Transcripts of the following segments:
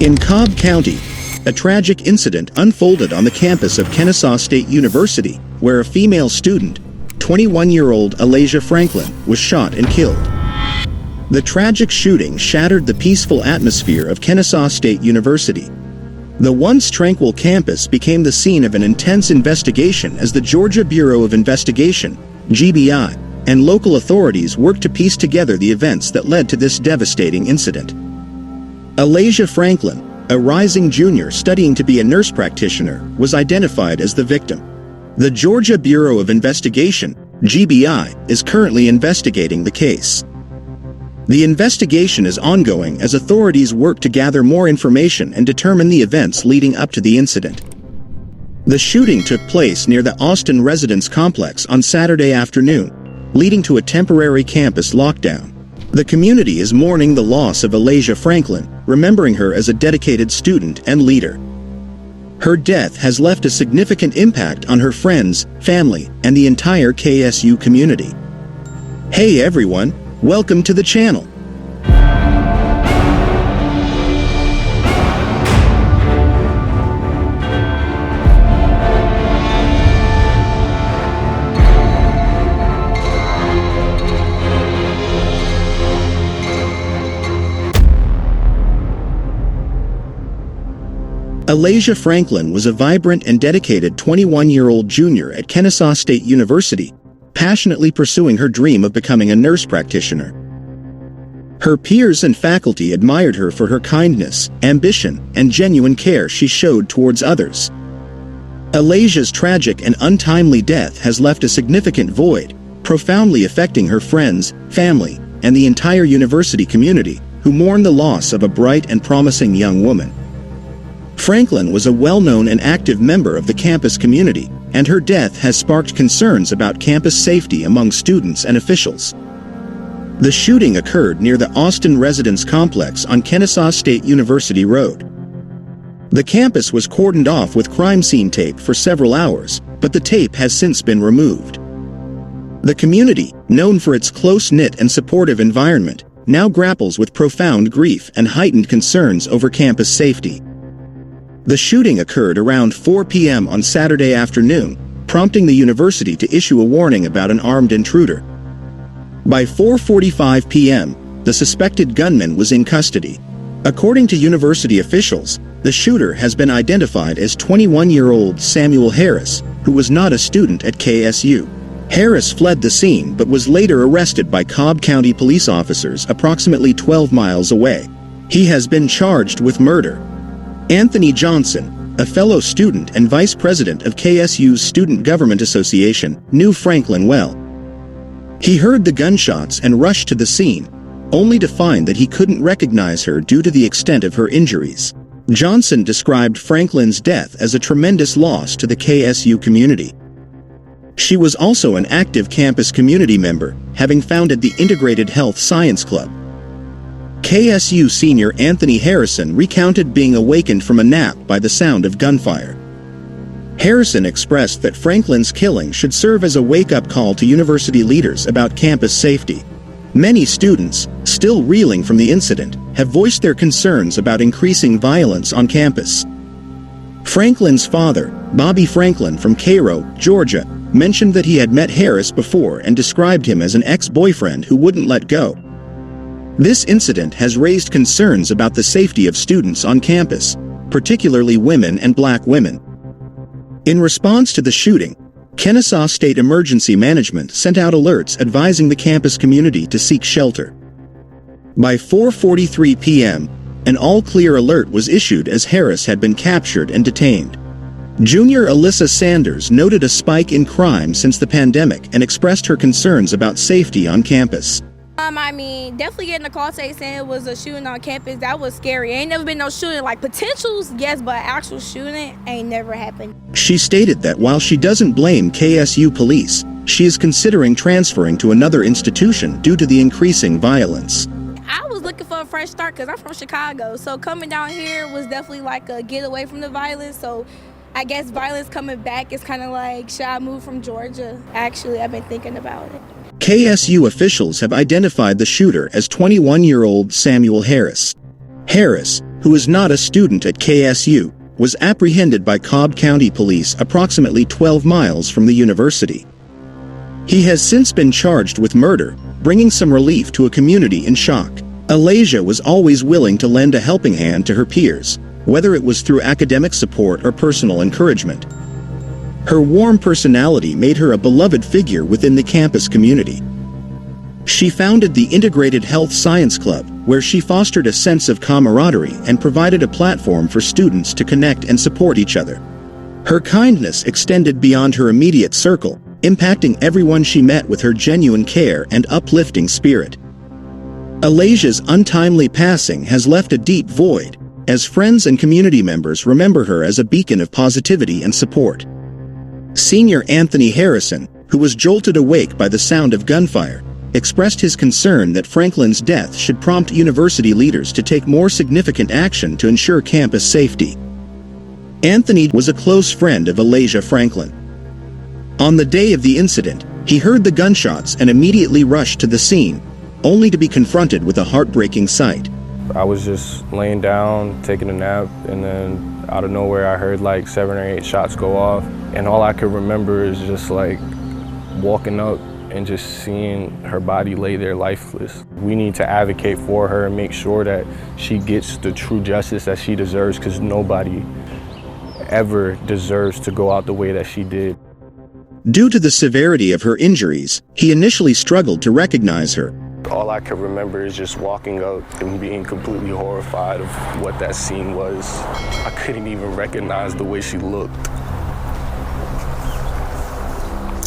In Cobb County, a tragic incident unfolded on the campus of Kennesaw State University, where a female student, 21-year-old Alayia Franklin, was shot and killed. The tragic shooting shattered the peaceful atmosphere of Kennesaw State University. The once tranquil campus became the scene of an intense investigation as the Georgia Bureau of Investigation, GBI, and local authorities worked to piece together the events that led to this devastating incident. Alayia Franklin, a rising junior studying to be a nurse practitioner, was identified as the victim. The Georgia Bureau of Investigation, GBI, is currently investigating the case. The investigation is ongoing as authorities work to gather more information and determine the events leading up to the incident. The shooting took place near the Austin residence complex on Saturday afternoon, leading to a temporary campus lockdown. The community is mourning the loss of Alayia Franklin, remembering her as a dedicated student and leader. Her death has left a significant impact on her friends, family, and the entire KSU community. Hey everyone, welcome to the channel. Alayia Franklin was a vibrant and dedicated 21-year-old junior at Kennesaw State University, passionately pursuing her dream of becoming a nurse practitioner. Her peers and faculty admired her for her kindness, ambition, and genuine care she showed towards others. Alayya's tragic and untimely death has left a significant void, profoundly affecting her friends, family, and the entire university community, who mourn the loss of a bright and promising young woman. Franklin was a well-known and active member of the campus community, and her death has sparked concerns about campus safety among students and officials. The shooting occurred near the Austin residence complex on Kennesaw State University Road. The campus was cordoned off with crime scene tape for several hours, but the tape has since been removed. The community, known for its close-knit and supportive environment, now grapples with profound grief and heightened concerns over campus safety. The shooting occurred around 4 p.m. on Saturday afternoon, prompting the university to issue a warning about an armed intruder. By 4:45 p.m., the suspected gunman was in custody. According to university officials, the shooter has been identified as 21-year-old Samuel Harris, who was not a student at KSU. Harris fled the scene but was later arrested by Cobb County police officers approximately 12 miles away. He has been charged with murder. Anthony Johnson, a fellow student and vice president of KSU's Student Government Association, knew Franklin well. He heard the gunshots and rushed to the scene, only to find that he couldn't recognize her due to the extent of her injuries. Johnson described Franklin's death as a tremendous loss to the KSU community. She was also an active campus community member, having founded the Integrated Health Science Club. KSU senior Anthony Harrison recounted being awakened from a nap by the sound of gunfire. Harrison expressed that Franklin's killing should serve as a wake-up call to university leaders about campus safety. Many students, still reeling from the incident, have voiced their concerns about increasing violence on campus. Franklin's father, Bobby Franklin from Cairo, Georgia, mentioned that he had met Harris before and described him as an ex-boyfriend who wouldn't let go. This incident has raised concerns about the safety of students on campus, particularly women and black women. In response to the shooting, Kennesaw State Emergency Management sent out alerts advising the campus community to seek shelter. By 4:43 p.m., an all-clear alert was issued as Harris had been captured and detained. Junior Alyssa Sanders noted a spike in crime since the pandemic and expressed her concerns about safety on campus. Definitely getting a call saying it was a shooting on campus. That was scary. Ain't never been no shooting, like potentials, yes, but actual shooting ain't never happened. She stated that while she doesn't blame KSU police, she is considering transferring to another institution due to the increasing violence. I was looking for a fresh start because I'm from Chicago, so coming down here was definitely like a get away from the violence. So I guess violence coming back is kind of like, should I move from Georgia? Actually, I've been thinking about it. KSU officials have identified the shooter as 21-year-old Samuel Harris. Harris, who is not a student at KSU, was apprehended by Cobb County Police approximately 12 miles from the university. He has since been charged with murder, bringing some relief to a community in shock. Alayia was always willing to lend a helping hand to her peers, whether it was through academic support or personal encouragement. Her warm personality made her a beloved figure within the campus community. She founded the Integrated Health Science Club, where she fostered a sense of camaraderie and provided a platform for students to connect and support each other. Her kindness extended beyond her immediate circle, impacting everyone she met with her genuine care and uplifting spirit. Alayya's untimely passing has left a deep void, as friends and community members remember her as a beacon of positivity and support. Senior Anthony Harrison, who was jolted awake by the sound of gunfire, expressed his concern that Franklin's death should prompt university leaders to take more significant action to ensure campus safety. Anthony was a close friend of Alayia Franklin. On the day of the incident, he heard the gunshots and immediately rushed to the scene, only to be confronted with a heartbreaking sight. I was just laying down, taking a nap, and then out of nowhere I heard like 7 or 8 shots go off. And all I could remember is just like walking up and just seeing her body lay there lifeless. We need to advocate for her and make sure that she gets the true justice that she deserves, because nobody ever deserves to go out the way that she did. Due to the severity of her injuries, he initially struggled to recognize her. All I could remember is just walking up and being completely horrified of what that scene was. I couldn't even recognize the way she looked.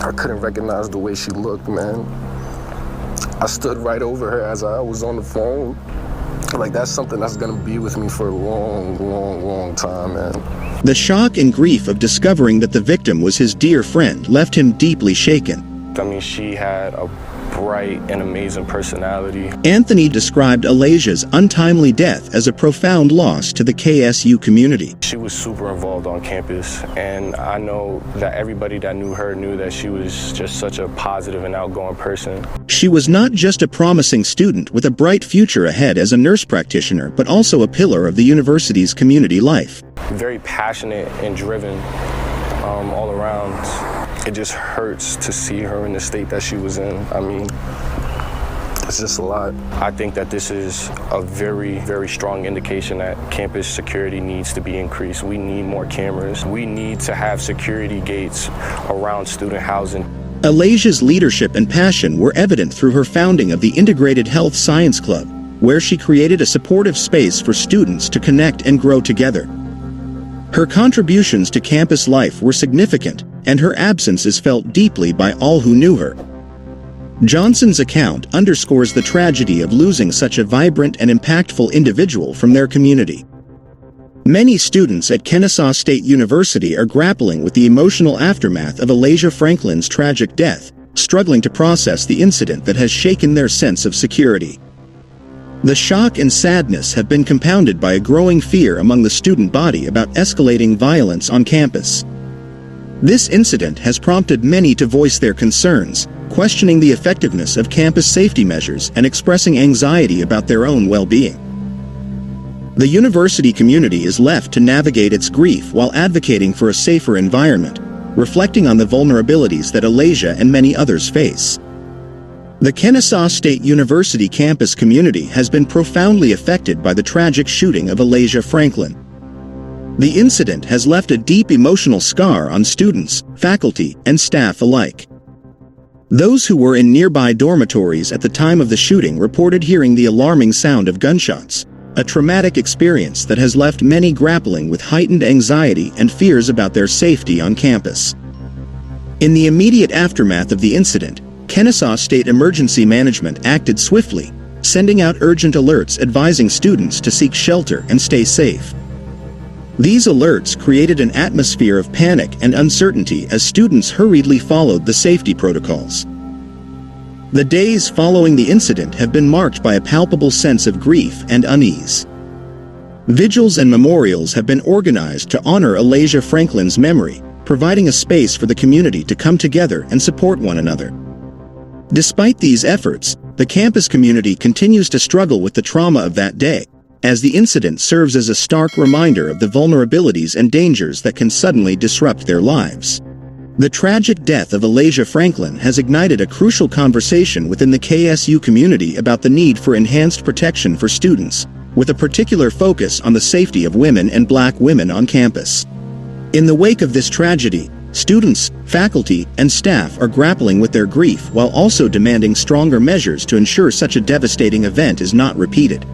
I couldn't recognize the way she looked, man. I stood right over her as I was on the phone. Like, that's something that's gonna be with me for a long, long, long time, man. The shock and grief of discovering that the victim was his dear friend left him deeply shaken. I mean, she had a bright and amazing personality. Anthony described Alayya's untimely death as a profound loss to the KSU community. She was super involved on campus, and I know that everybody that knew her knew that she was just such a positive and outgoing person. She was not just a promising student with a bright future ahead as a nurse practitioner, but also a pillar of the university's community life. Very passionate and driven all around. It just hurts to see her in the state that she was in. I mean, it's just a lot. I think that this is a very, very strong indication that campus security needs to be increased. We need more cameras. We need to have security gates around student housing. Alayya's leadership and passion were evident through her founding of the Integrated Health Science Club, where she created a supportive space for students to connect and grow together. Her contributions to campus life were significant, and her absence is felt deeply by all who knew her. Johnson's account underscores the tragedy of losing such a vibrant and impactful individual from their community. Many students at Kennesaw State University are grappling with the emotional aftermath of Alayia Franklin's tragic death, struggling to process the incident that has shaken their sense of security. The shock and sadness have been compounded by a growing fear among the student body about escalating violence on campus. This incident has prompted many to voice their concerns, questioning the effectiveness of campus safety measures and expressing anxiety about their own well-being. The university community is left to navigate its grief while advocating for a safer environment, reflecting on the vulnerabilities that Alayia and many others face. The Kennesaw State University campus community has been profoundly affected by the tragic shooting of Alayia Franklin. The incident has left a deep emotional scar on students, faculty, and staff alike. Those who were in nearby dormitories at the time of the shooting reported hearing the alarming sound of gunshots, a traumatic experience that has left many grappling with heightened anxiety and fears about their safety on campus. In the immediate aftermath of the incident, Kennesaw State Emergency Management acted swiftly, sending out urgent alerts advising students to seek shelter and stay safe. These alerts created an atmosphere of panic and uncertainty as students hurriedly followed the safety protocols. The days following the incident have been marked by a palpable sense of grief and unease. Vigils and memorials have been organized to honor Alayia Franklin's memory, providing a space for the community to come together and support one another. Despite these efforts, the campus community continues to struggle with the trauma of that day, as the incident serves as a stark reminder of the vulnerabilities and dangers that can suddenly disrupt their lives. The tragic death of Alayia Franklin has ignited a crucial conversation within the KSU community about the need for enhanced protection for students, with a particular focus on the safety of women and Black women on campus. In the wake of this tragedy, students, faculty, and staff are grappling with their grief while also demanding stronger measures to ensure such a devastating event is not repeated.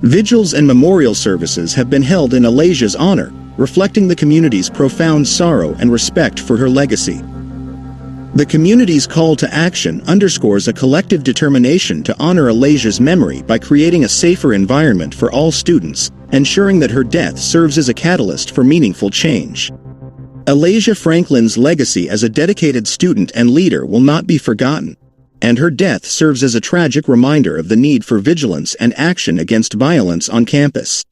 Vigils and memorial services have been held in Alayya's honor, reflecting the community's profound sorrow and respect for her legacy. The community's call to action underscores a collective determination to honor Alayya's memory by creating a safer environment for all students, ensuring that her death serves as a catalyst for meaningful change. Alayia Franklin's legacy as a dedicated student and leader will not be forgotten, and her death serves as a tragic reminder of the need for vigilance and action against violence on campus.